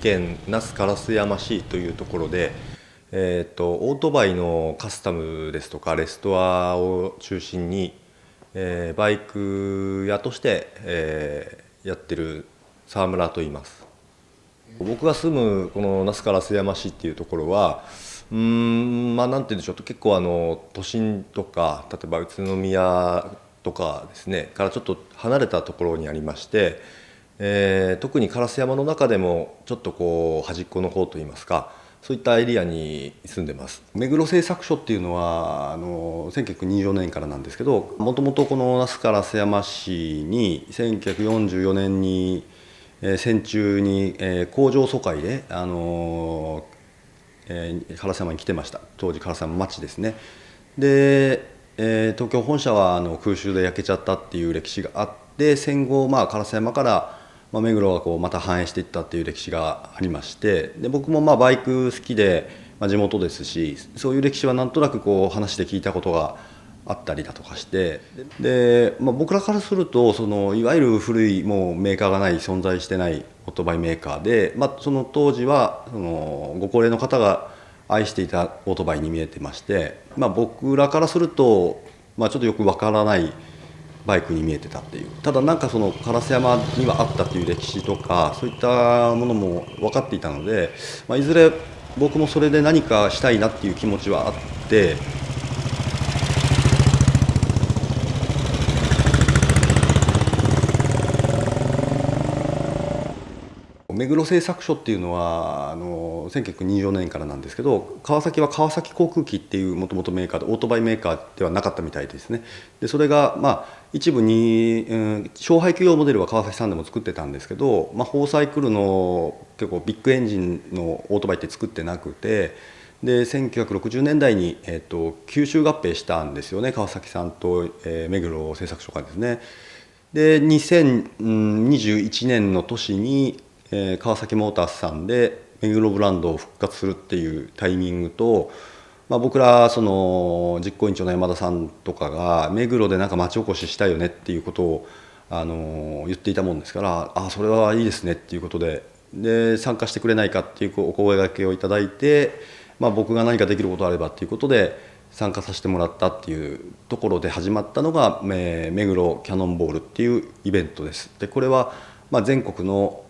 県那須烏山市というところで、オートバイのカスタムですとかレストアを中心に、バイク屋として、やってる沢村と言います。僕が住むこの那須烏山市っていうところはまあなんて言うんでしょう、結構都心とか例えば宇都宮とかですねからちょっと離れたところにありまして、特に烏山の中でもちょっとこう端っこの方といいますか、そういったエリアに住んでます。目黒製作所っていうのは1924年からなんですけど、もともとこの那須烏山市に1944年に戦中に工場疎開で烏山に来てました。当時烏山町ですね。で、東京本社は空襲で焼けちゃったっていう歴史があって、戦後烏山から目黒がこうまた繁栄していったっていう歴史がありまして、で僕もバイク好きで、地元ですし、そういう歴史はなんとなくこう話で聞いたことがあったりだとかして、で、僕らからするといわゆる古いもうメーカーがない存在してないオートバイメーカーで、その当時はご高齢の方が愛していたオートバイに見えてまして、僕らからすると、ちょっとよくわからないバイクに見えてたっていう。ただなんか烏山にはあったっていう歴史とかそういったものも分かっていたので、いずれ僕もそれで何かしたいなっていう気持ちはあって。目黒製作所っていうのは1924年からなんですけど、川崎は川崎航空機っていうもともとメーカーでオートバイメーカーではなかったみたいですね。でそれが一部に、小排気量モデルは川崎さんでも作ってたんですけど、4サイクルの結構ビッグエンジンのオートバイって作ってなくて、で1960年代に、吸収合併したんですよね、川崎さんと、目黒製作所がですね。で2021年の年に川崎モータースさんで目黒ブランドを復活するっていうタイミングと、僕ら実行委員長の山田さんとかが目黒でなんか町おこししたいよねっていうことを言っていたもんですから、それはいいですねっていうことで参加してくれないかっていうお声掛けをいただいて、僕が何かできることあればっていうことで参加させてもらったっていうところで始まったのが目黒キャノンボールっていうイベントです。でこれは全国の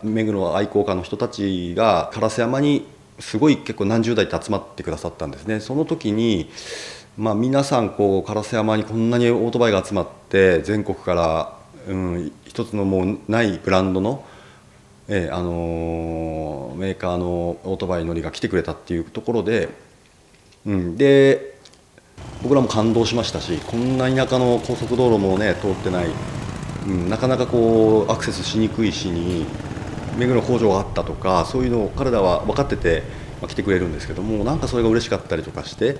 目黒愛好家の人たちが烏山にすごい結構何十代って集まってくださったんですね。その時に、皆さんこう烏山にこんなにオートバイが集まって全国から、一つのもうないブランドの、メーカーのオートバイ乗りが来てくれたっていうところで、で僕らも感動しましたし、こんな田舎の高速道路もね通ってない、なかなかこうアクセスしにくい市に目黒工場があったとか、そういうのを彼らは分かってて来てくれるんですけども、なんかそれが嬉しかったりとかして。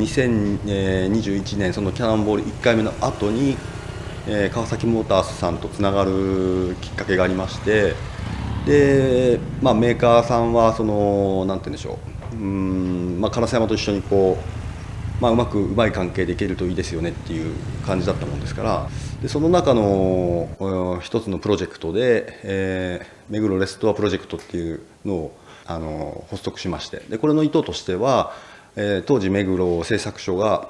2021年そのキャノンボール1回目の後に、川崎モータースさんとつながるきっかけがありまして、で、メーカーさんはなんて言うんでしょう、烏山と一緒にこう、うまい関係でいけるといいですよねっていう感じだったもんですから、でその中の一つのプロジェクトで、目黒レストアプロジェクトっていうのを発足しまして、でこれの意図としては、当時目黒製作所が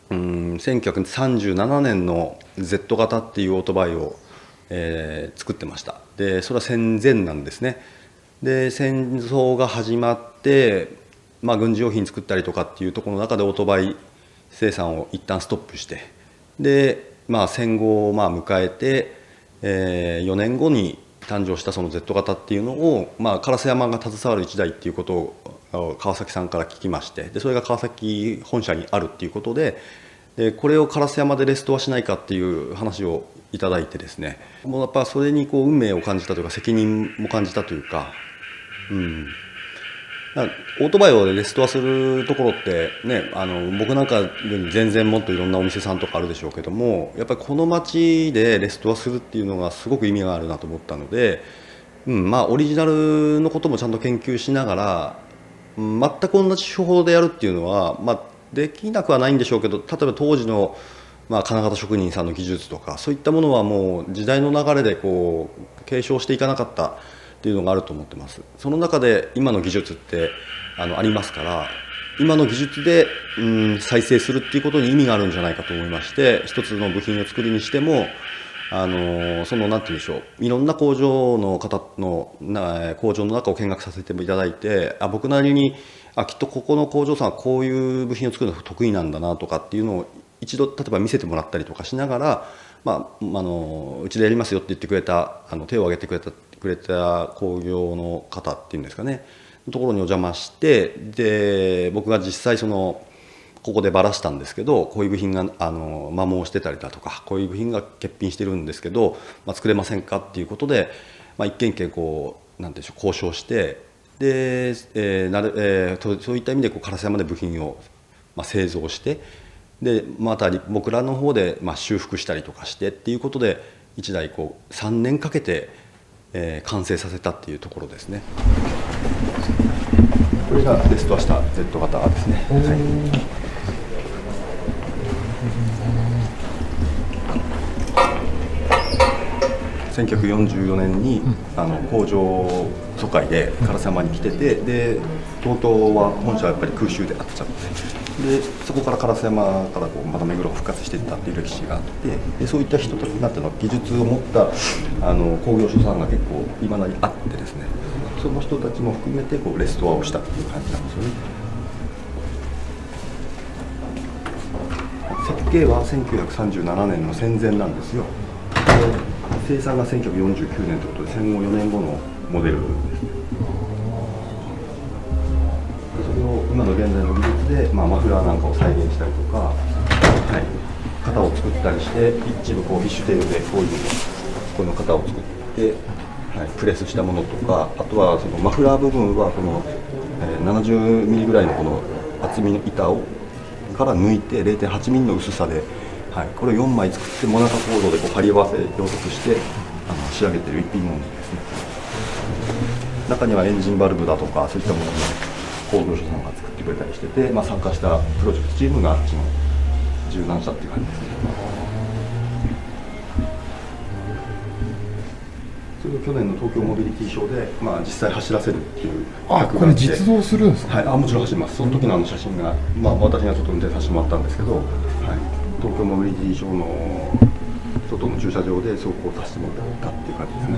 1937年の Z 型っていうオートバイを、作ってました。でそれは戦前なんですね。で戦争が始まって、軍事用品作ったりとかっていうところの中でオートバイ生産を一旦ストップして、で、戦後を迎えて、4年後に誕生したその Z 型っていうのを、烏山が携わる1台っていうことを川崎さんから聞きまして、でそれが川崎本社にあるっていうことで、これを烏山でレストアしないかっていう話をいただいてですね、もうやっぱそれに運命を感じたというか責任も感じたというか、オートバイをレストアするところってね、僕なんかより全然もっといろんなお店さんとかあるでしょうけども、やっぱりこの街でレストアするっていうのがすごく意味があるなと思ったので、オリジナルのこともちゃんと研究しながら、全く同じ手法でやるっていうのは、できなくはないんでしょうけど、例えば当時の、金型職人さんの技術とかそういったものはもう時代の流れで継承していかなかったっていうのがあると思ってます。その中で今の技術ってありますから、今の技術で再生するっていうことに意味があるんじゃないかと思いまして、一つの部品を作るにしてもなんて言うんでしょう、いろんな工場の方の工場の中を見学させていただいて、僕なりにきっとここの工場さんはこういう部品を作るのが得意なんだなとかっていうのを一度例えば見せてもらったりとかしながら、うちでやりますよって言ってくれた手を挙げてくれた工業の方っていうんですかね、のところにお邪魔して、で僕が実際ここでばらしたんですけど、こういう部品が摩耗してたりだとか、こういう部品が欠品してるんですけど、作れませんかっていうことで、一軒一軒なんていうんでしょう、交渉して、で、そういった意味で烏山で部品を製造して、でまた僕らの方で修復したりとかしてっていうことで1台3年かけて完成させたっていうところですね。これがレストアした Z 型ですね。1944年に工場疎開で烏山に来てて、で東京は本社はやっぱり空襲であっちゃって、でそこから烏山からまた目黒が復活していったっていう歴史があって、でそういった人たちなんていうの技術を持った工業所さんが結構いまだにあってですね、その人たちも含めてレストアをしたっていう感じなんですよね。設計は1937年の戦前なんですよ。生産が1949年ということで戦後4年後のモデルですね。それを今の現在の技術で、マフラーなんかを再現したりとか、型を作ったりして、一部フィッシュテールでこういう型を作って、プレスしたものとか、あとはそのマフラー部分はこの、70ミリぐらいのこの厚みの板をから抜いて 0.8 ミリの薄さで、これを4枚作ってモナカコードで貼り合わせ溶接して仕上げている一品物ですね。中にはエンジンバルブだとかそういったものも工業所さんが作ってくれたりしてて、参加したプロジェクトチームがあっちの柔軟車っていう感じですね。それを去年の東京モビリティショーで、実際走らせるっていうこれ実動するんですか？もちろん走ります。その時の写真が、私がちょっと運転させてもらったんですけど、東京モビリティショーの外の駐車場で走行させてもらったっていう感じですね。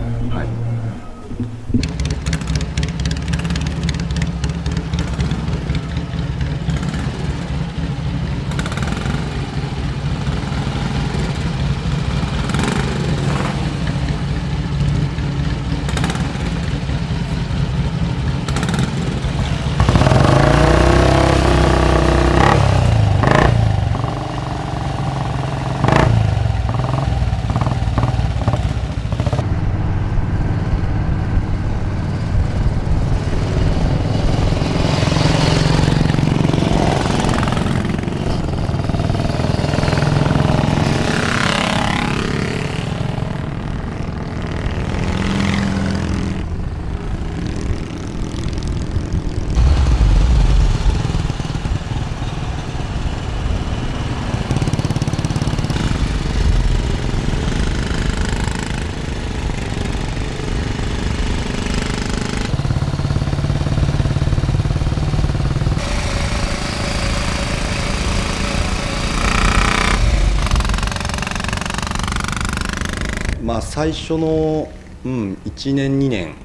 最初の、1年2年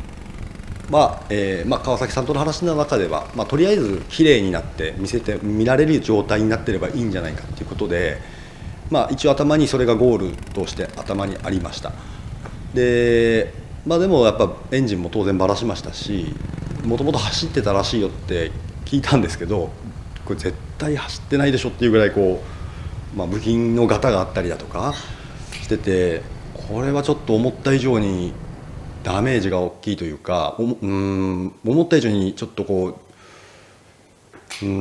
は、川崎さんとの話の中では、とりあえず綺麗になって見られる状態になっていればいいんじゃないかということで、一応頭にそれがゴールとして頭にありました。でまあでもやっぱエンジンも当然ばらしましたし、もともと走ってたらしいよって聞いたんですけど、これ絶対走ってないでしょっていうぐらいこう、部品のガタがあったりだとかしてて、これはちょっと思った以上にダメージが大きいというか、思った以上にちょっとこう、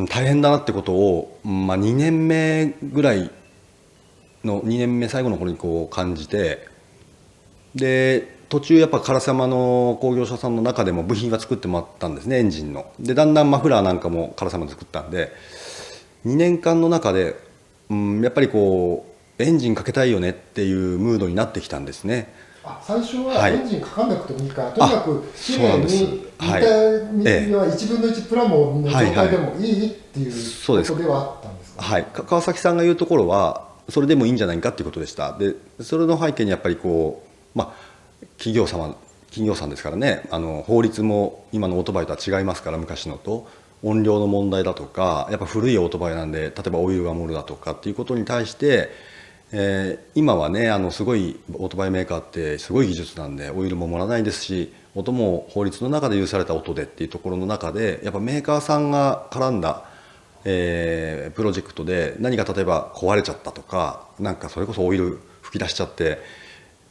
大変だなってことを、2年目ぐらいの2年目最後の頃にこう感じて、で途中やっぱ烏山の工業者さんの中でも部品は作ってもらったんですね、エンジンの。でだんだんマフラーなんかも烏山で作ったんで、2年間の中で、やっぱりこうエンジンかけたいよねっていうムードになってきたんですね。最初はエンジンかかんなくてもいいから、とにかくきれいに見た目は1分の1プラモの状態でもいいっていうことではあったんですか。はい、川崎さんが言うところはそれでもいいんじゃないかっていうことでした。でそれの背景にやっぱりこう、企業さんですからね、法律も今のオートバイとは違いますから、昔のと音量の問題だとか、やっぱ古いオートバイなんで、例えばオイルが漏るだとかっていうことに対して、今はねすごいオートバイメーカーってすごい技術なんで、オイルも漏らないですし、音も法律の中で許された音でっていうところの中で、やっぱメーカーさんが絡んだ、プロジェクトで何か例えば壊れちゃったとか、なんかそれこそオイル吹き出しちゃって、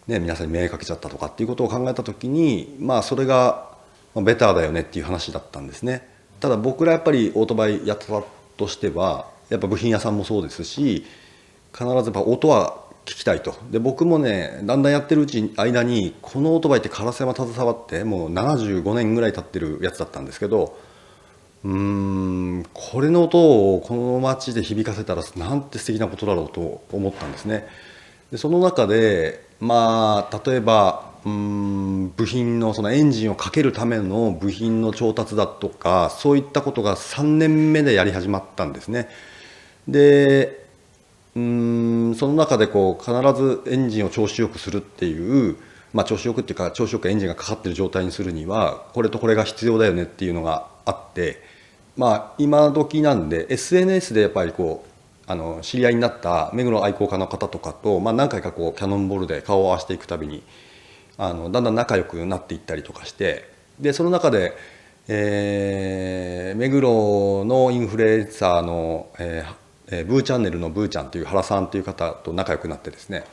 皆さんに迷惑かけちゃったとかっていうことを考えた時に、それがベターだよねっていう話だったんですね。ただ僕らやっぱりオートバイやったとしては、やっぱ部品屋さんもそうですし、必ずやっぱ音は聞きたいと。で僕もねだんだんやってる間に、このオートバイって烏山携わってもう75年ぐらい経ってるやつだったんですけど、これの音をこの街で響かせたらなんて素敵なことだろうと思ったんですね。でその中で例えば部品のそのエンジンをかけるための部品の調達だとか、そういったことが3年目でやり始まったんですね。でその中でこう必ずエンジンを調子よくするっていう、調子よくっていうか調子よくエンジンがかかってる状態にするにはこれとこれが必要だよねっていうのがあって、今時なんで SNS でやっぱりこう知り合いになった目黒愛好家の方とかと、何回かこうキャノンボールで顔を合わせていくたびにだんだん仲良くなっていったりとかして、でその中で、目黒のインフルエンサーの、ブーチャンネルのブーちゃんという原さんという方と仲良くなってですね、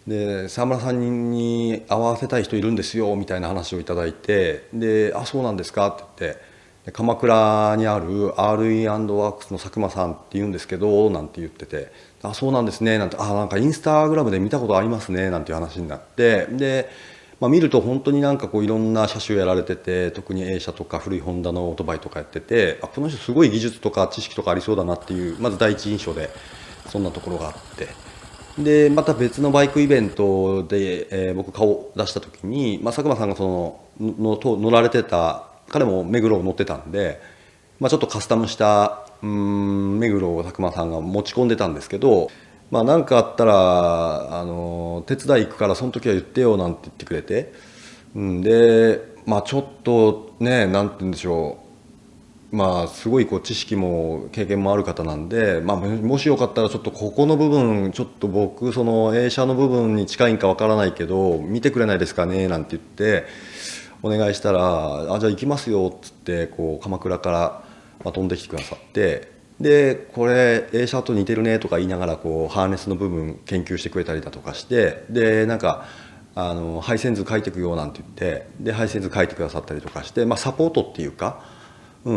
で沢村さんに会わせたい人いるんですよみたいな話をいただいて、でそうなんですかって言って、鎌倉にある RE& ワークスの佐久間さんって言うんですけどなんて言ってて、そうなんですねなんて、なんかインスタグラムで見たことありますねなんていう話になって、で見ると本当になんかこういろんな車種やられてて、特に A 車とか古いホンダのオートバイとかやってて、この人すごい技術とか知識とかありそうだなっていう、まず第一印象でそんなところがあって、でまた別のバイクイベントで、僕顔を出した時に、佐久間さんが乗られてた、彼も目黒を乗ってたんで、ちょっとカスタムした目黒を佐久間さんが持ち込んでたんですけど、何かあったら手伝い行くからその時は言ってよなんて言ってくれて、でちょっとね、なんて言うんでしょう、すごいこう知識も経験もある方なんで、もしよかったらちょっとここの部分ちょっと僕その映写の部分に近いんかわからないけど見てくれないですかねなんて言ってお願いしたら、じゃあ行きますよっつってこう鎌倉から飛んできてくださって、でこれ A シャと似てるねとか言いながらこうハーネスの部分研究してくれたりだとかして、でなんか配線図書いていくよなんて言って、で配線図書いてくださったりとかして、サポートっていうか、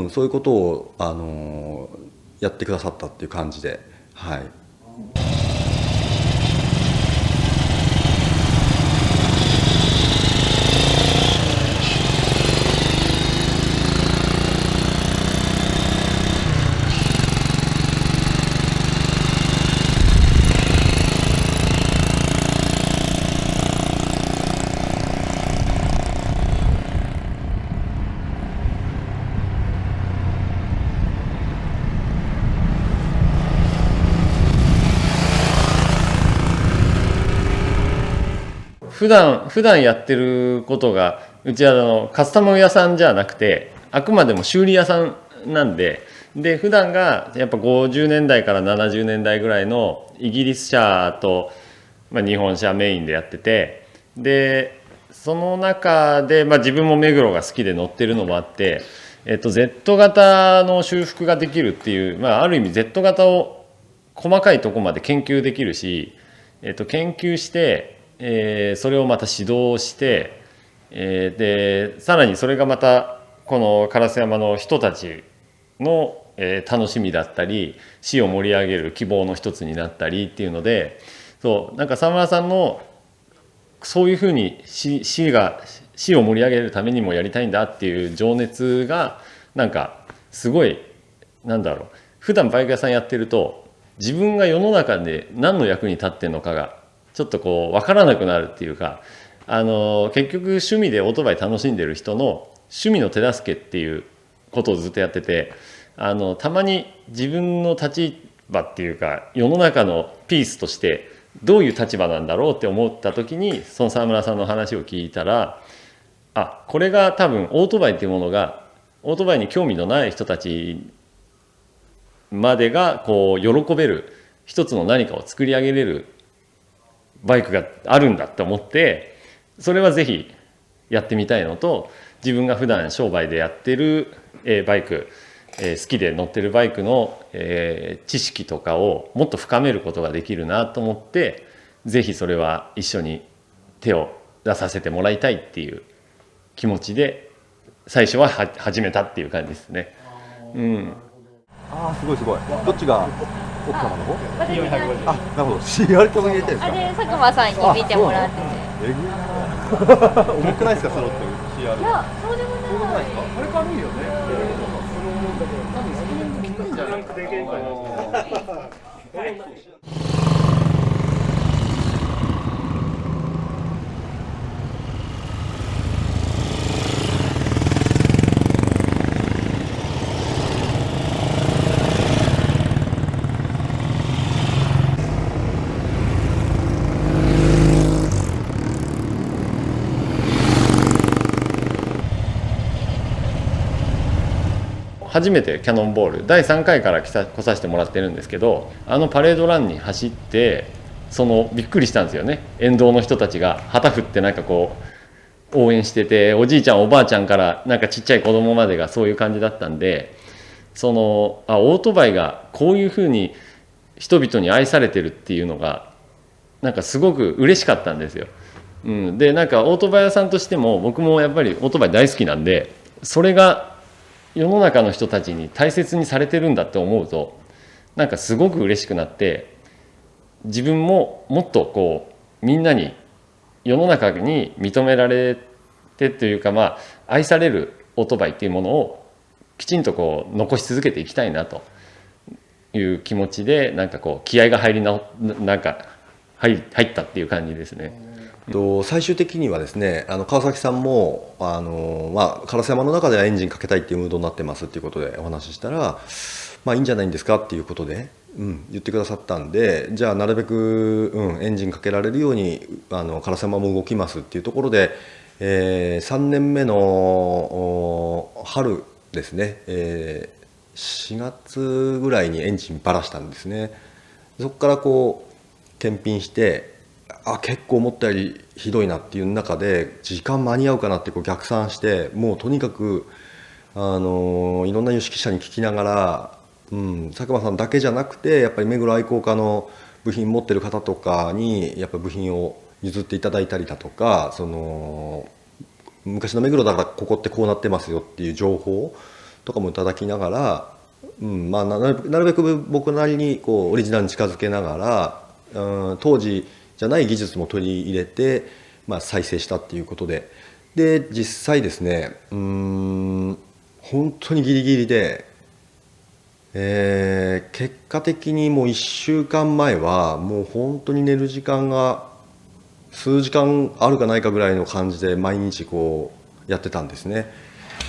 そういうことをやってくださったっていう感じで、はい。普段やってることが、うちはカスタム屋さんじゃなくてあくまでも修理屋さんなんで、普段がやっぱ50年代から70年代ぐらいのイギリス車と、日本車メインでやってて、でその中で、自分も目黒が好きで乗ってるのもあって、Z 型の修復ができるっていう、ある意味 Z 型を細かいところまで研究できるし、研究して、それをまた指導して、でさらにそれがまたこの烏山の人たちの、楽しみだったり市を盛り上げる希望の一つになったりっていうので、なんか沢村さんのそういうふうに市を盛り上げるためにもやりたいんだっていう情熱がなんかすごい、なんだろう、普段バイク屋さんやってると自分が世の中で何の役に立ってるのかがちょっとこう分からなくなるっていうか、結局趣味でオートバイ楽しんでる人の趣味の手助けっていうことをずっとやってて、たまに自分の立場っていうか世の中のピースとしてどういう立場なんだろうって思った時にその沢村さんの話を聞いたら、これが多分オートバイっていうものがオートバイに興味のない人たちまでがこう喜べる一つの何かを作り上げれるバイクがあるんだって思って、それはぜひやってみたいのと、自分が普段商売でやってるバイク、好きで乗ってるバイクの知識とかをもっと深めることができるなと思って、ぜひそれは一緒に手を出させてもらいたいっていう気持ちで最初は始めたっていう感じですね。すごいすごい。どっちが奥様の方？私がなるほど。CR 曲入れてるんですか？で佐久間さんに見てもらってて。重くないですか、ソロって CR？ いや、そうでもない。あれ軽いよね。多分そのみんなじゃなくできるかな。初めてキャノンボール第3回から来させてもらってるんですけど、パレードランに走ってびっくりしたんですよね。沿道の人たちが旗振ってなんかこう応援してて、おじいちゃんおばあちゃんからなんかちっちゃい子供までがそういう感じだったんで、オートバイがこういうふうに人々に愛されてるっていうのがなんかすごく嬉しかったんですよ。でなんかオートバイ屋さんとしても僕もやっぱりオートバイ大好きなんで、それが世の中の人たちに大切にされてるんだって思うとなんかすごく嬉しくなって、自分ももっとこうみんなに世の中に認められてというか、愛されるオートバイっていうものをきちんとこう残し続けていきたいなという気持ちで、なんかこう気合が入ったっていう感じですね。最終的にはですね、川崎さんも烏山の中ではエンジンかけたいっていうムードになってますっていうことでお話ししたら、いいんじゃないんですかっていうことで、言ってくださったんで、じゃあなるべく、エンジンかけられるように烏山も動きますっていうところで、3年目の春ですね、4月ぐらいにエンジンばらしたんですね。そこからこう検品して、結構思ったよりひどいなっていう中で時間間に合うかなってこう逆算して、もうとにかくいろんな有識者に聞きながら、佐久間さんだけじゃなくてやっぱり目黒愛好家の部品持ってる方とかにやっぱ部品を譲っていただいたりだとか、昔の目黒だからここってこうなってますよっていう情報とかもいただきながら、なるべく僕なりにこうオリジナルに近づけながら、当時じゃない技術も取り入れて、再生したっていうことで、実際ですね、本当にギリギリで、結果的にもう1週間前はもう本当に寝る時間が数時間あるかないかぐらいの感じで毎日こうやってたんですね。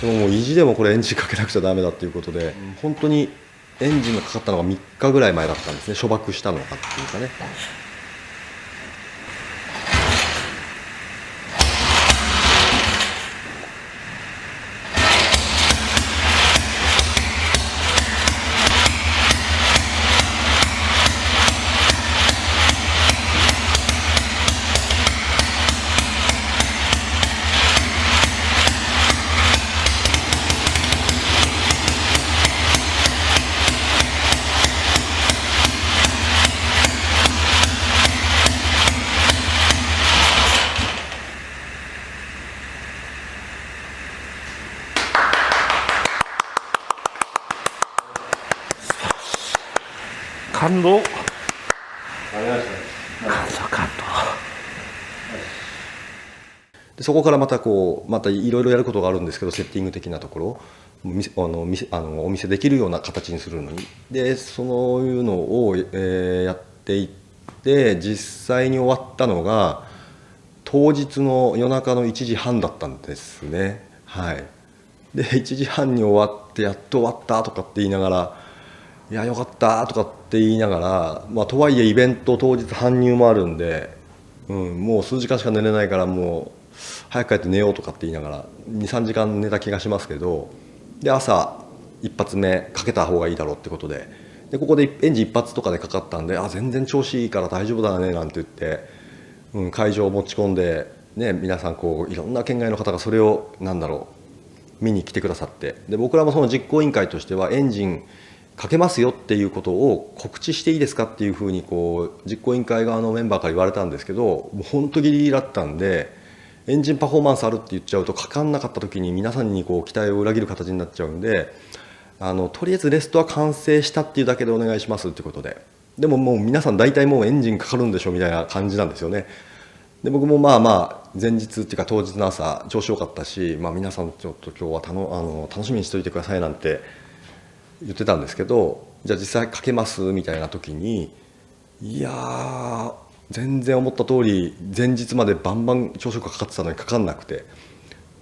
でも意地でもこれエンジンかけなくちゃダメだっていうことで、本当にエンジンがかかったのが3日ぐらい前だったんですね。初爆したのかっていうかね。感動。ありがとうございます。感でそこからまたまたいろいろやることがあるんですけど、セッティング的なところお見せできるような形にするのに、でそういうのを、やっていって、実際に終わったのが当日の夜中の1時半だったんですね。はい、で1時半に終わってやっと終わったとかって言いながら、いやよかったとかって言いながら、とはいえイベント当日搬入もあるんで、もう数時間しか寝れないから、もう早く帰って寝ようとかって言いながら23時間寝た気がしますけど、で朝一発目かけた方がいいだろうってことで、ここでエンジン一発とかでかかったんで、全然調子いいから大丈夫だねなんて言って、会場を持ち込んで、皆さんいろんな県外の方がそれを見に来てくださって、で僕らもその実行委員会としてはエンジンかけますよっていうことを告知していいですかっていうふうに実行委員会側のメンバーから言われたんですけど、もう本当ギリギリだったんで、エンジンパフォーマンスあるって言っちゃうとかかんなかった時に皆さんに期待を裏切る形になっちゃうんで、とりあえずレストは完成したっていうだけでお願いしますってことで、でももう皆さん大体もうエンジンかかるんでしょみたいな感じなんですよね。で僕も前日っていうか当日の朝調子良かったし、皆さんちょっと今日は楽しみにしておいてくださいなんて言ってたんですけど、じゃあ実際かけますみたいな時に、いやー全然思った通り前日までバンバン朝食がかかってたのにかかんなくて、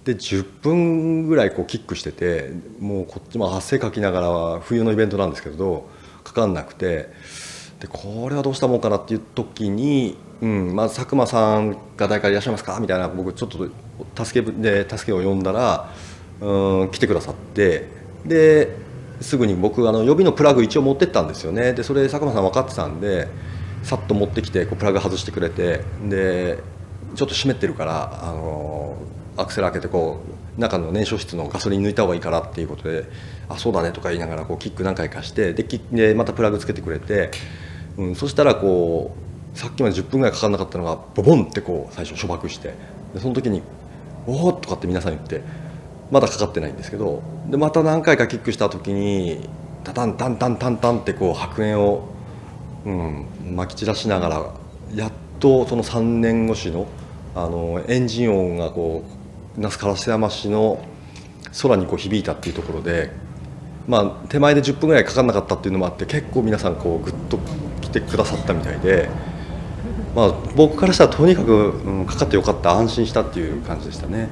で10分ぐらいキックしてて、もうこっちも汗かきながら冬のイベントなんですけどかかんなくて、でこれはどうしたもんかなっていう時に、佐久間さんが誰かいらっしゃいますかみたいな、僕ちょっと助けを呼んだら来てくださって、ですぐに僕予備のプラグ一応持ってったんですよね。でそれ佐久間さん分かってたんで、さっと持ってきてプラグ外してくれて、でちょっと湿ってるからアクセル開けて中の燃焼室のガソリン抜いた方がいいからっていうことで、そうだねとか言いながらキック何回かして、でまたプラグつけてくれて、そしたらさっきまで10分ぐらいかかんなかったのがボボンって最初初爆して、でその時に「おお!」とかって皆さん言って、まだかかってないんですけど、でまた何回かキックした時にタタンタンタンタンタンって白煙をまき散らしながら、やっとその3年越しのエンジン音が那須烏山市の空に響いたっていうところで、手前で10分ぐらいかかんなかったっていうのもあって、結構皆さんグッと来てくださったみたいで、僕からしたらとにかく、かかってよかった、安心したっていう感じでしたね。はい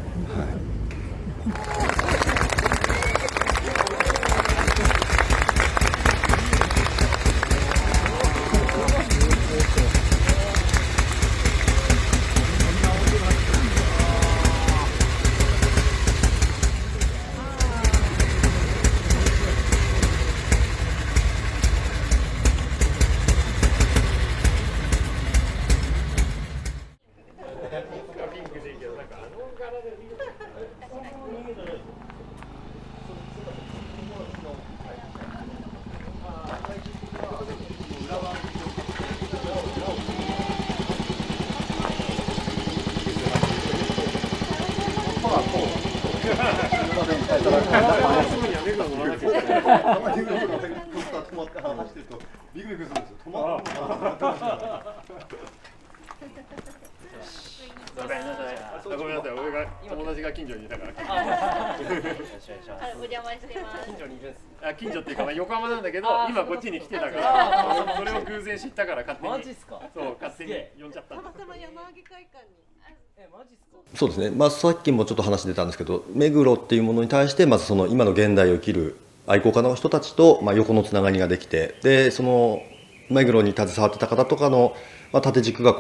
ごめんなさい、俺が友達が近所にいたから。お邪魔してます。近所にいるんです。近所っていうか横浜なんだけど、今こっちに来てたから、それを偶然知ったから勝手に。マジっすか？そう勝手に呼んじゃった。たまたま山あげ会館に。マジっすか？そうですね、さっきもちょっと話出たんですけど、目黒っていうものに対してまずその今の現代を生きる愛好家の人たちと横のつながりができて、でその目黒に携わってた方とかの縦軸が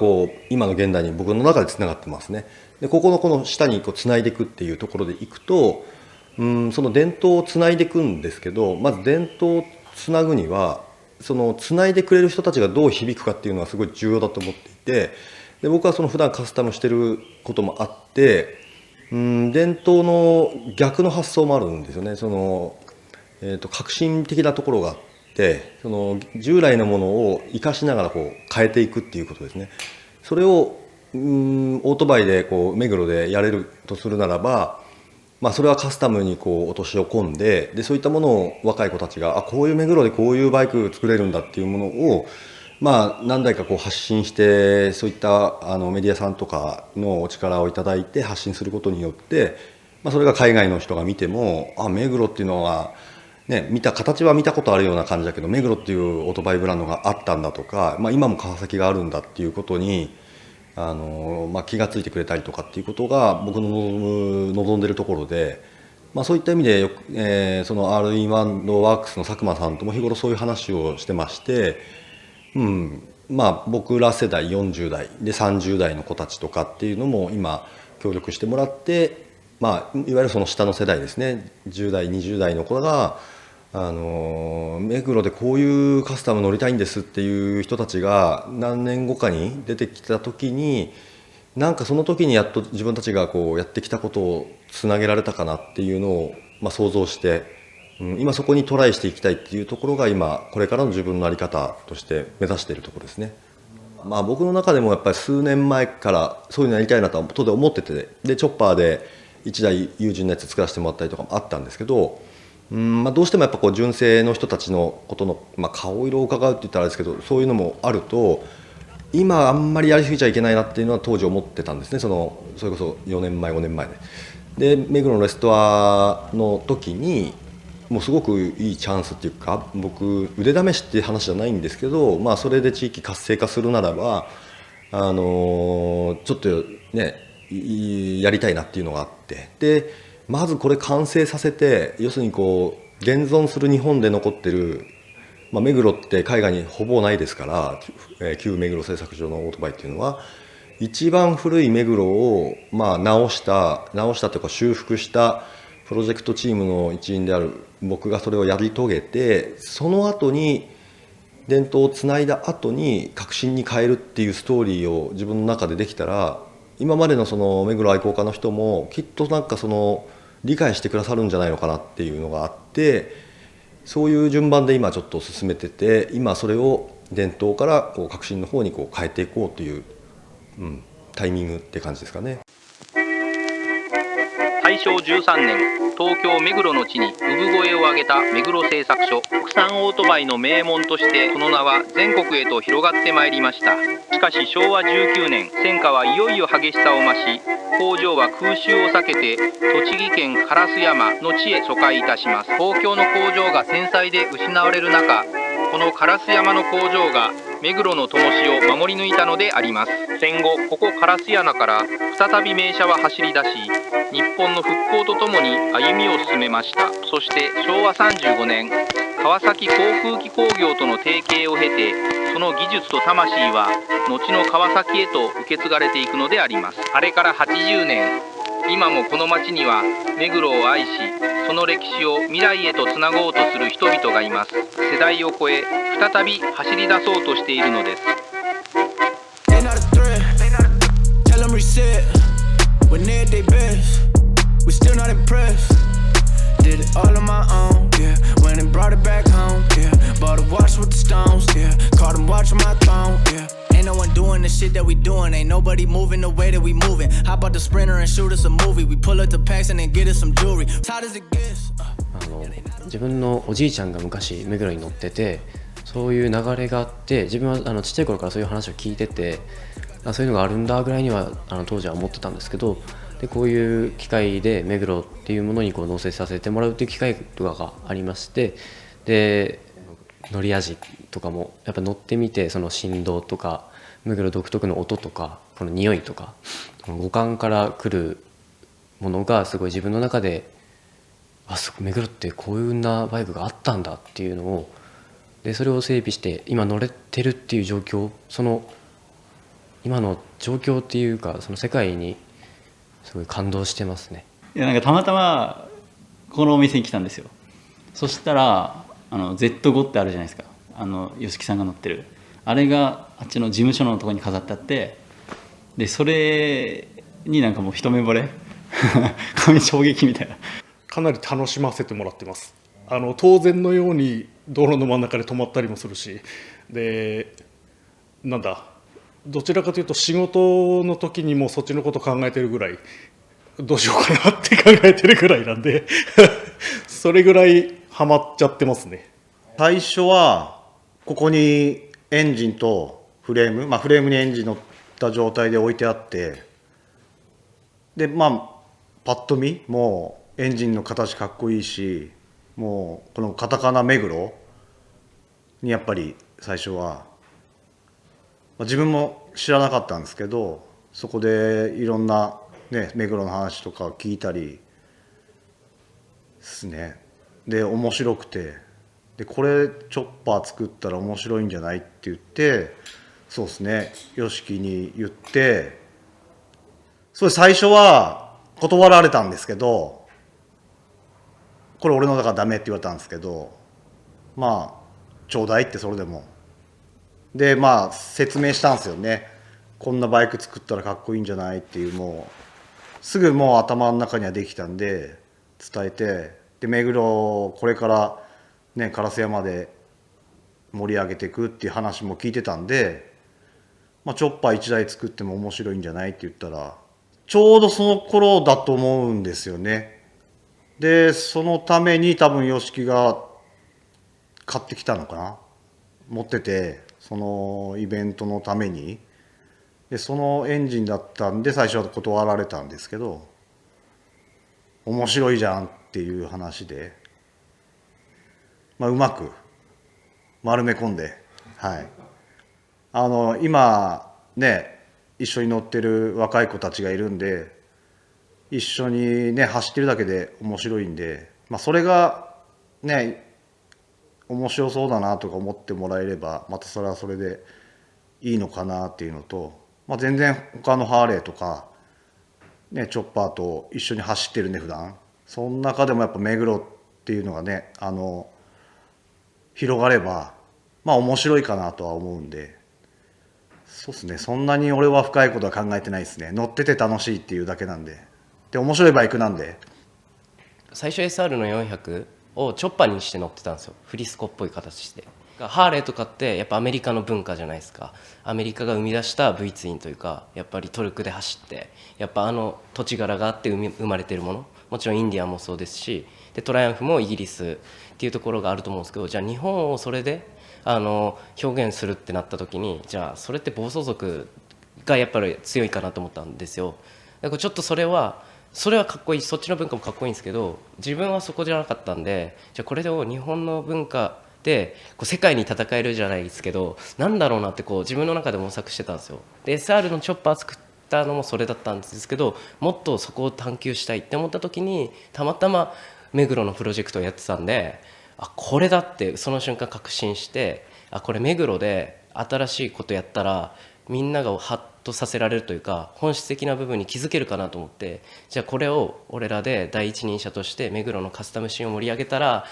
今の現代に僕の中でつながってますね。でこの下につないでいくっていうところでいくと、その伝統をつないでいくんですけど、まず伝統をつなぐにはそのつないでくれる人たちがどう響くかっていうのはすごい重要だと思っていて、で僕はその普段カスタムしてることもあって、伝統の逆の発想もあるんですよね。その、革新的なところがあって、その従来のものを生かしながら変えていくっていうことですね。それをオートバイで目黒でやれるとするならば、それはカスタムにこう落とし込んで、そういったものを若い子たちがこういう目黒でこういうバイク作れるんだっていうものを何台かこう発信して、そういったメディアさんとかのお力をいただいて発信することによって、それが海外の人が見ても目黒っていうのは、ね、形は見たことあるような感じだけど目黒っていうオートバイブランドがあったんだとか、今も川崎があるんだっていうことに気がついてくれたりとかっていうことが僕の望んでるところで、そういった意味でその RE1 のワークスの佐久間さんとも日頃そういう話をしてまして、僕ら世代40代で30代の子たちとかっていうのも今協力してもらって、いわゆるその下の世代ですね、10代20代の子が目黒でこういうカスタム乗りたいんですっていう人たちが何年後かに出てきた時に、その時にやっと自分たちがこうやってきたことをつなげられたかなっていうのを想像して、今そこにトライしていきたいっていうところが今これからの自分の在り方として目指しているところですね。僕の中でもやっぱり数年前からそういうのやりたいなとは当然思ってて、でチョッパーで1台友人のやつ作らせてもらったりとかもあったんですけど、どうしてもやっぱこう純正の人たちのことの、顔色を伺うって言ったらあれですけど、そういうのもあると今あんまりやりすぎちゃいけないなっていうのは当時思ってたんですね。それこそ4年前5年前で目黒のレストアの時にもうすごくいいチャンスっていうか、僕腕試しっていう話じゃないんですけど、それで地域活性化するならばちょっとねやりたいなっていうのがあって、でまずこれ完成させて、要するにこう現存する日本で残ってる、目黒って海外にほぼないですから、旧目黒製作所のオートバイっていうのは一番古い目黒を直したというか修復したプロジェクトチームの一員である僕がそれをやり遂げて、その後に伝統をつないだ後に革新に変えるっていうストーリーを自分の中でできたら、今までのその目黒愛好家の人もきっとその理解してくださるんじゃないのかなっていうのがあって、そういう順番で今ちょっと進めてて、今それを伝統からこう革新の方にこう変えていこうという、タイミングって感じですかね。大正13年、東京目黒の地に産声を上げた目黒製作所。国産オートバイの名門としてその名は全国へと広がってまいりました。しかし昭和19年、戦火はいよいよ激しさを増し、工場は空襲を避けて栃木県烏山の地へ疎開いたします。東京の工場が戦災で失われる中、この烏山の工場が目黒の灯火を守り抜いたのであります。戦後、ここ烏山から再び名車は走り出し、日本の復興とともに歩みを進めました。そして昭和35年、川崎航空機工業との提携を経て、その技術と魂は後の川崎へと受け継がれていくのであります。あれから80年、今もこの町には目黒を愛し、その歴史を未来へとつなごうとする人々がいます。世代を超え再び走り出そうとしているのです。Ain't no one doing the shit that we doing. Ain't nobody moving the way that we moving. Hop out the Sprinter and shoot us a movie. We pull up to Paxton and get us some jewelry. How does it get? 自分のおじいちゃんが昔目黒に乗ってて、そういう流れがあって、自分はちっちゃい頃からそういう話を聞いてて、そういうのがあるんだぐらいには当時は思ってたんですけど、でこういう機会で目黒っていうものにこう納税させてもらうっていう機会とかがありまして、で乗り味とかもやっぱ乗ってみて、その振動とか目黒独特の音とかこの匂いとか五感から来るものがすごい自分の中で、目黒ってこういうなバイクがあったんだっていうのを、でそれを整備して今乗れてるっていう状況、その今の状況っていうか、その世界にすごい感動してますね。いや、たまたまこのお店に来たんですよ。そしたらZ5 ってあるじゃないですか、吉木さんが乗ってるあれがあっちの事務所のところに飾ってあって、でそれにもう一目惚れ衝撃みたいな。かなり楽しませてもらってます。当然のように道路の真ん中で止まったりもするし、でどちらかというと仕事の時にもそっちのこと考えてるぐらいどうしようかなって考えてるぐらいなんでそれぐらいハマっちゃってますね。最初はここにエンジンとフレーム、フレームにエンジン乗った状態で置いてあって、でパッと見もうエンジンの形かっこいいし、もうこのカタカナ目黒にやっぱり最初は、自分も知らなかったんですけど、そこでいろんなね目黒の話とか聞いたりですね。で面白くて、でこれチョッパー作ったら面白いんじゃないって言って、そうですね、YOSHIKIに言って、それ最初は断られたんですけど、これ俺のだからダメって言われたんですけど、ちょうだいって、それでもで説明したんですよね。こんなバイク作ったらかっこいいんじゃないっていう、もうすぐもう頭の中にはできたんで伝えて、で目黒これからね烏山で盛り上げていくっていう話も聞いてたんで、チョッパー1台作っても面白いんじゃないって言ったら、ちょうどその頃だと思うんですよね。でそのために多分YOSHIKIが買ってきたのかな、持ってて、そのイベントのために。でそのエンジンだったんで最初は断られたんですけど、面白いじゃんっていう話で、うまく丸め込んで、今ね一緒に乗ってる若い子たちがいるんで、一緒にね走ってるだけで面白いんで、それがね面白そうだなとか思ってもらえれば、またそれはそれでいいのかなっていうのと、全然他のハーレーとかねチョッパーと一緒に走ってるね普段。その中でもやっぱ目黒っていうのがね広がれば面白いかなとは思うんで、そうですね、そんなに俺は深いことは考えてないですね。乗ってて楽しいっていうだけなんで、で面白いバイクなんで。最初 SR の400をチョッパーにして乗ってたんですよ、フリスコっぽい形で。ハーレーとかってやっぱアメリカの文化じゃないですか。アメリカが生み出した V ツインというか、やっぱりトルクで走って、やっぱ土地柄があって生まれてるもの、もちろんインディアンもそうですし、でトライアンフもイギリスっていうところがあると思うんですけど、じゃあ日本をそれで表現するってなった時に、じゃあそれって暴走族がやっぱり強いかなと思ったんですよ。だからちょっとそれはかっこいい、そっちの文化もかっこいいんですけど、自分はそこじゃなかったんで、じゃあこれを日本の文化で世界に戦えるじゃないですけど、なんだろうなって自分の中で模索してたんですよ。で SR のチョッパー作ったのもそれだったんですけど、もっとそこを探求したいって思った時に、たまたま目黒のプロジェクトをやってたんで、これだってその瞬間確信して、これ目黒で新しいことやったらみんながハッとさせられるというか、本質的な部分に気づけるかなと思って、じゃあこれを俺らで第一人者として目黒のカスタムシーンを盛り上げたら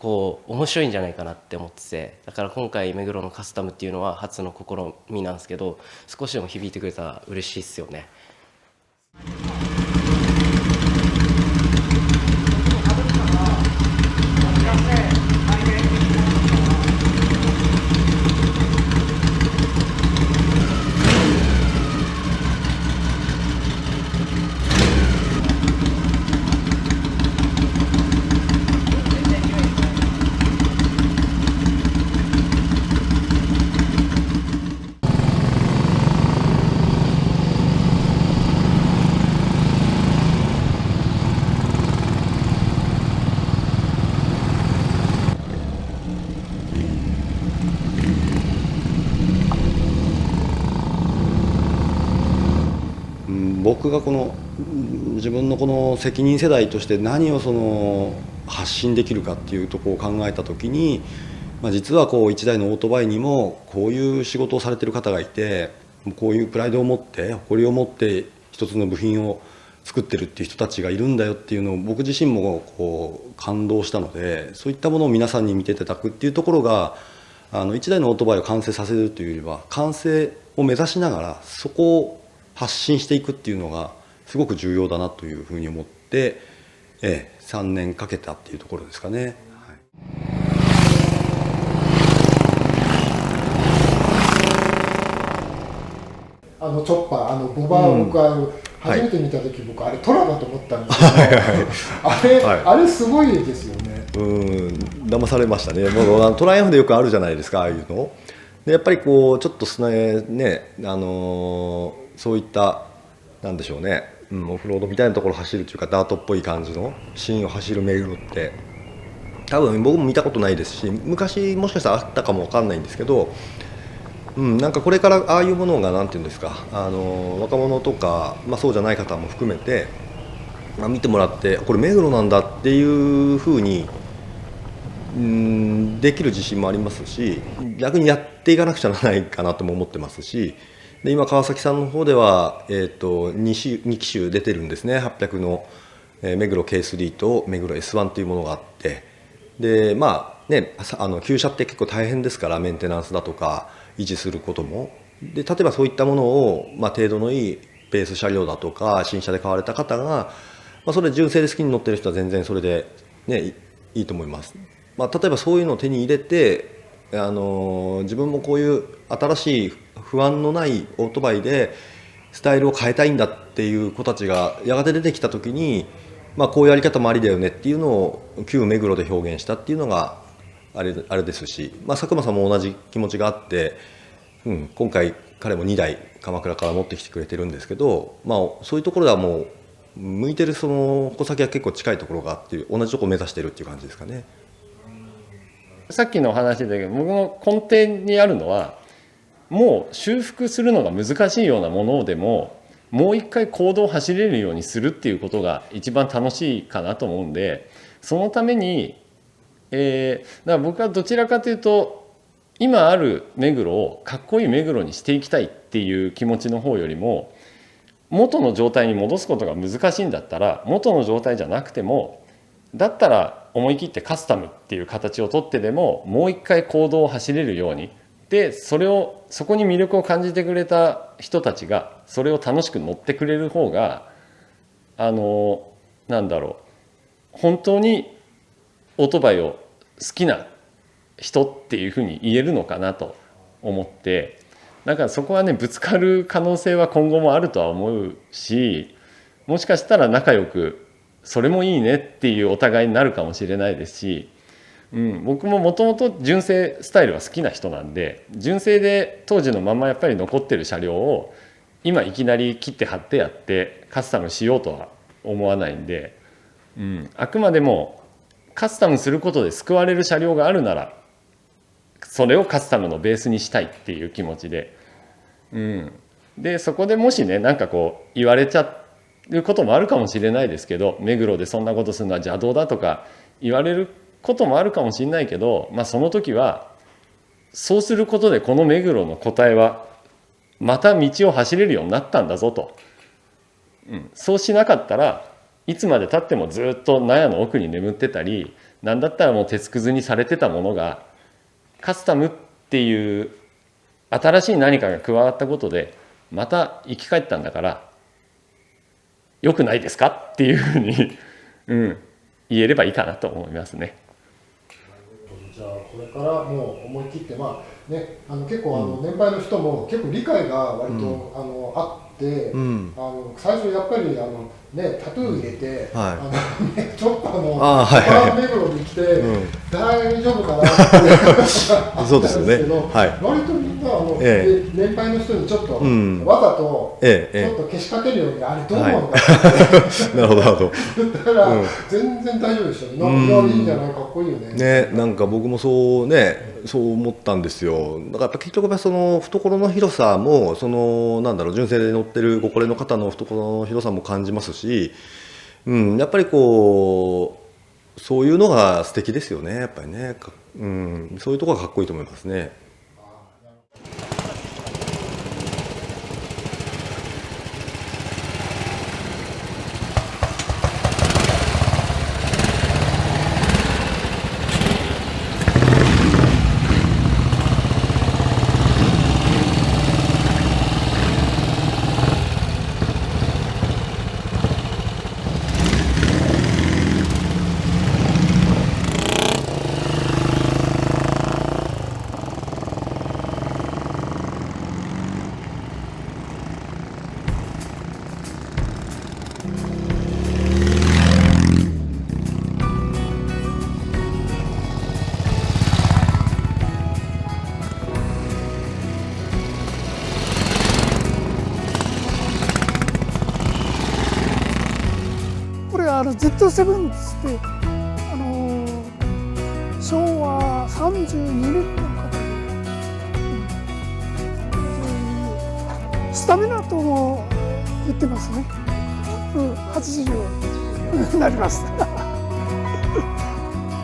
面白いんじゃないかなって思ってて、だから今回目黒のカスタムっていうのは初の試みなんですけど、少しでも響いてくれたら嬉しいっすよね。僕が自分のこの責任世代として何を発信できるかっていうところを考えた時に、実は1台のオートバイにもこういう仕事をされてる方がいて、こういうプライドを持って誇りを持って一つの部品を作ってるっていう人たちがいるんだよっていうのを僕自身も感動したので、そういったものを皆さんに見ていただくっていうところが1台のオートバイを完成させるというよりは完成を目指しながらそこを発信していくっていうのがすごく重要だなというふうに思って、3年かけたっていうところですかね。チョッパーボバは僕は初めて見た時、僕あれトラだと思ったんですけど、あれすごいですよね。騙されましたね。もうトライアンフでよくあるじゃないですか、ああいうので。やっぱりこうちょっとね、そういったなんでしょうね、オフロードみたいなところを走るというか、ダートっぽい感じのシーンを走る目黒って多分僕も見たことないですし、昔もしかしたらあったかも分かんないんですけど、なんかこれからああいうものがなんていうんですか、若者とか、そうじゃない方も含めて、見てもらってこれ目黒なんだっていうふうにできる自信もありますし、逆にやっていかなくちゃならないかなとも思ってますし、で今川崎さんの方では、2機種出てるんですね。800の、目黒 K3 と目黒 S1 というものがあって、で旧車って結構大変ですから、メンテナンスだとか維持することも。で例えばそういったものを、程度のいいベース車両だとか新車で買われた方が、それ純正で好きに乗ってる人は全然それで、いいと思います。例えばそういうのを手に入れて、自分もこういう新しい不安のないオートバイでスタイルを変えたいんだっていう子たちがやがて出てきた時に、こういうやり方もありだよねっていうのを旧目黒で表現したっていうのがあれですし、佐久間さんも同じ気持ちがあって、今回彼も2台鎌倉から持ってきてくれてるんですけど、そういうところではもう向いてるその穂先は結構近いところがあって、同じところを目指してるっていう感じですかね。さっきの話だけど、僕の根底にあるのは、もう修復するのが難しいようなものでももう一回公道を走れるようにするっていうことが一番楽しいかなと思うんで、そのために、だから僕はどちらかというと今ある目黒をかっこいい目黒にしていきたいっていう気持ちの方よりも、元の状態に戻すことが難しいんだったら、元の状態じゃなくても、だったら思い切ってカスタムっていう形をとってでももう一回公道を走れるように、でそこに魅力を感じてくれた人たちがそれを楽しく乗ってくれる方が、なんだろう、本当にオートバイを好きな人っていうふうに言えるのかなと思って、だからそこはね、ぶつかる可能性は今後もあるとは思うし、もしかしたら仲良くそれもいいねっていうお互いになるかもしれないですし、僕ももともと純正スタイルは好きな人なんで、純正で当時のままやっぱり残ってる車両を今いきなり切って貼ってやってカスタムしようとは思わないんで、あくまでもカスタムすることで救われる車両があるならそれをカスタムのベースにしたいっていう気持ちで、でそこでもしね、なんかこう言われちゃうこともあるかもしれないですけど、目黒でそんなことするのは邪道だとか言われることもあるかもしれないけど、その時はそうすることでこの目黒の個体はまた道を走れるようになったんだぞと、そうしなかったらいつまでたってもずっと納屋の奥に眠ってたり、なんだったらもう鉄くずにされてたものがカスタムっていう新しい何かが加わったことでまた生き返ったんだから良くないですかっていうふうに、言えればいいかなと思いますね。じゃあこれからもう思い切って、結構年配の人も結構理解が割と、あって、最初やっぱりタトゥー入れて、ちょっと目黒に来て、大丈夫かなってそうですよね。割とみんな年配の人にちょっとわざとちょっとけしかけるように、あれどう思うんだってなるほどなるほど。だから全然大丈夫でしたね。いいんじゃない、かっこいいよね。なんか僕もそう思ったんですよ。だからやっぱ結局その懐の広さも純正で乗ってるご高齢の方の懐の広さも感じますし、やっぱりそういうのが素敵ですよね、やっぱりね。そういうところがかっこいいと思いますね。Z7 っつって昭和32年の方で、スタミナとも言ってますね。80になります。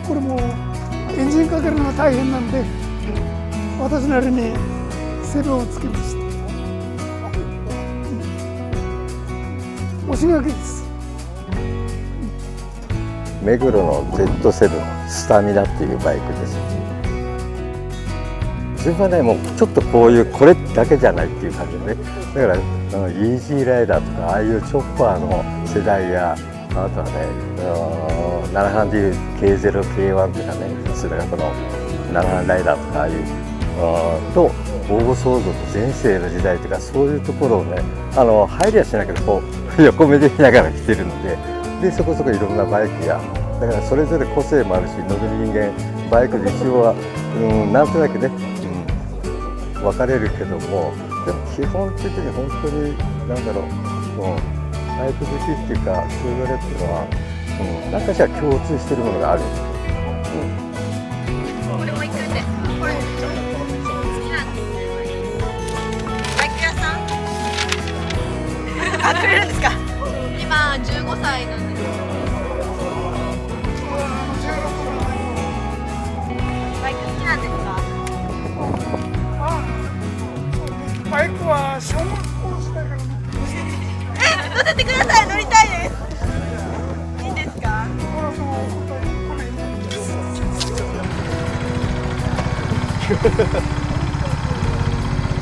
これもエンジンかけるのが大変なんで、私なりにセルをつけました。押し掛けです。目黒の Z7 スタミナっていうバイクです。自分はね、もうちょっとこういうこれだけじゃないっていう感じでね、だからイージーライダーとかああいうチョッパーの世代や、あとはね7班でいう K0K1 とかね、それからこの7班ライダーとかああいうと暴走族全盛の時代とか、そういうところをね入りはしなけどこう横目で見ながら来てるので、そこそこいろんなバイクがだからそれぞれ個性もあるし、乗る人間バイクで一応は、なんとなくね、分かれるけども、でも基本的に本当になんだろう、バイク好きっていうかそう言われるっていうのは、何かしら共通してるものがある。これも行くんですか。これ好きなんですね。バイク屋さん買ってくれるんですか。今15歳なんです。バイク好きなんですか。バイクは小学校時代から乗乗せてください。乗りたいです。いいんですか。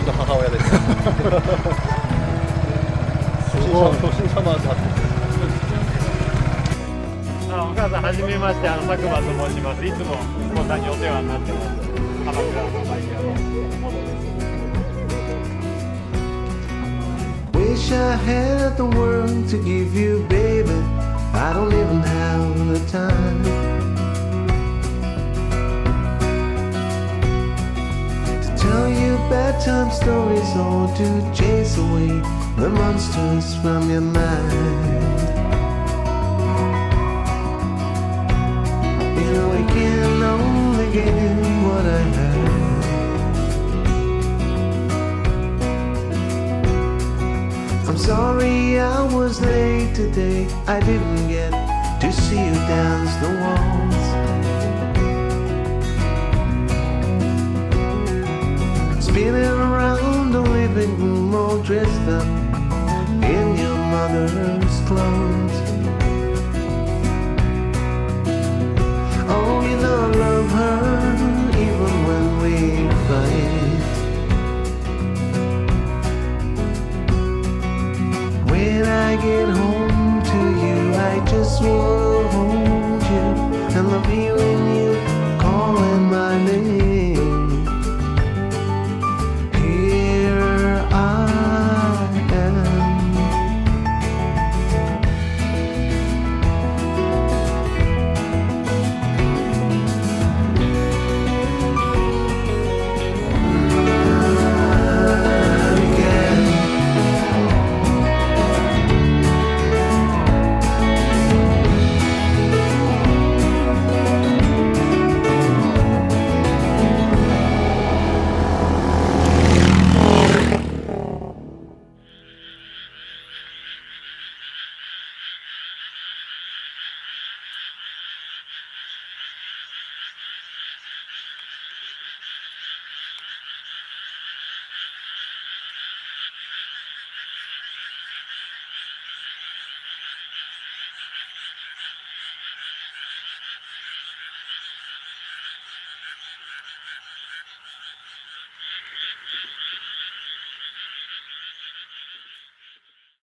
母親です。初心者マークあって。お母さんはじめまして、佐久間と申します。いつも息子さんにお世話になってます。鎌倉のバイク屋の。Wish I had the world to give you, baby. I don't even have the time to tell you bedtime stories or to chase away the monsters from your mind. You know I can only give what I have. I'm sorry I was late today. I didn't get to see you dance the waltz. Spinning around the living room all dressed up in your mother's clothes.